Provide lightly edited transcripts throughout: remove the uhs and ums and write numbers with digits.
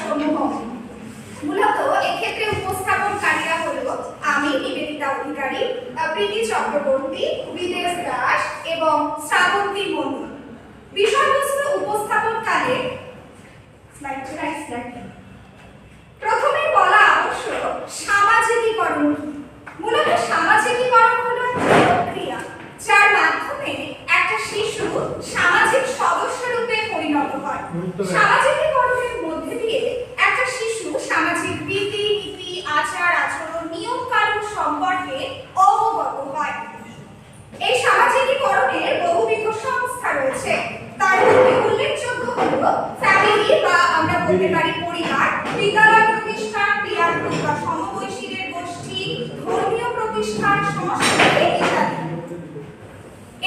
সমূহ। মূলত এক্ষেত্রে উপস্থাপনকারীরা হলো আমি নিবেদিতা অধিকারী, প্রীতি চক্রবর্তী, বিদেশ দাস এবং শ্রাবন্তী মণ্ডল। বিষয়বস্তু উপস্থাপনকালে প্রথমে বলা আবশ্যক সামাজিকীকরণ। মূলত সামাজিকীকরণ হলো প্রক্রিয়া যার মাধ্যমে একটা শিশু সামাজিক সদস্য রূপে পরিণত হয়। সামাজিকীকরণের মধ্যে দিয়ে একটা শিশু সামাজিক রীতি নীতি, আচার আচরণ, নিয়ম কানুন সম্পর্কে অবগত হয়। এই সামাজিকীকরণের বহুবিধ সংস্থা রয়েছে। তার মধ্যে উল্লেখযোগ্য হলো ফ্যামিলি বা আমরা বলতে পারি পরিবার, বিদ্যালয় প্রতিষ্ঠান, পিয়ার গ্রুপ বা সমবয়সীদের গোষ্ঠী, ধর্মীয় প্রতিষ্ঠান, সংস্কৃতি ইত্যাদি।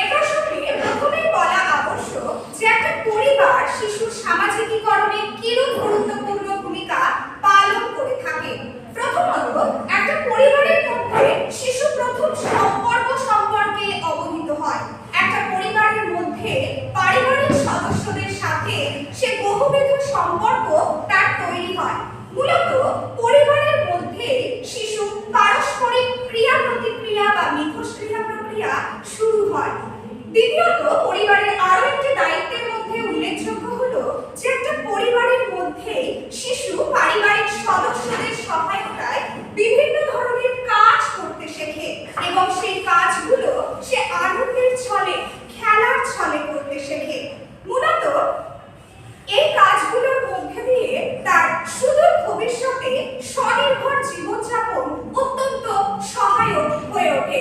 এ প্রসঙ্গে প্রথমেই বলা আবশ্যক যে একটা পরিবার শিশুর সামাজিকীকরণে কিরূপ গুরুত্বপূর্ণ ভূমিকা পালন করে থাকে। প্রথমত, একটা পরিবারের মধ্যে শিশু প্রথম সম্পর্ক সম্পর্কে অবহিত হয়। একটা পরিবারের মধ্যে পারিবারিক সদস্যদের সাথে সে বহুবিধ সম্পর্ক তার তৈরি হয়। মূলত পরিবারের মধ্যে শিশু পারস্পরিক ক্রিয়া প্রতিক্রিয়া বা মিথস্ক্রিয়া প্রক্রিয়া শুরু হয়। দ্বিতীয়ত, পরিবারের আরো একটি দায়িত্বের মধ্যে উল্লেখযোগ্য হলো যে একটা পরিবারের মধ্যে শিশু পারিবারিক সদস্যদের সহায়তায় বিভিন্ন ধরনের কাজ করতে শেখে এবং সেই কাজগুলো সে আনন্দের ছলে, খেলার ছলে করতে শেখে। মূলত এই কাজগুলোর মধ্যে দিয়ে তার সুদূর ভবিষ্যতে স্বনির্ভর জীবনযাপন অত্যন্ত সহায়ক হয়ে ওঠে।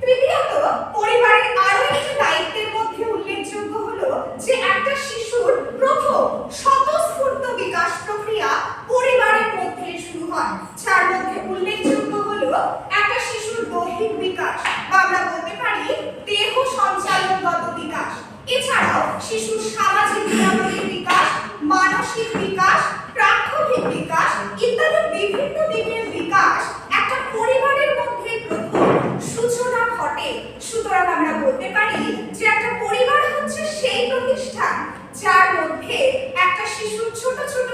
তৃতীয়ত, পরিবারের আরো একটি দায়িত্বের মধ্যে উল্লেখযোগ্য হলো যে একটা শিশুর প্রথম স্বতঃস্ফূর্ত বিকাশ প্রক্রিয়া পরিবারের মধ্যে শুরু হয়। যার মধ্যে উল্লেখযোগ্য হলো একটা শিশুর দৈহিক বিকাশ বা আমরা বলতে পারি দেহ সঞ্চালনগত বিকাশ। এছাড়াও শিশুর সামাজিক ক্রিয়াগুলির বিকাশ, মানসিক বিকাশ, প্রাক্ষণিক বিকাশ ইত্যাদি বিভিন্ন দিকের বিকাশ একটা পরিবারের মধ্যে প্রথম সূচনা ঘটে। সুতরাং আমরা বলতে পারি যে একটা পরিবার হচ্ছে সেই প্রতিষ্ঠান যার মধ্যে একটা শিশুর ছোট ছোট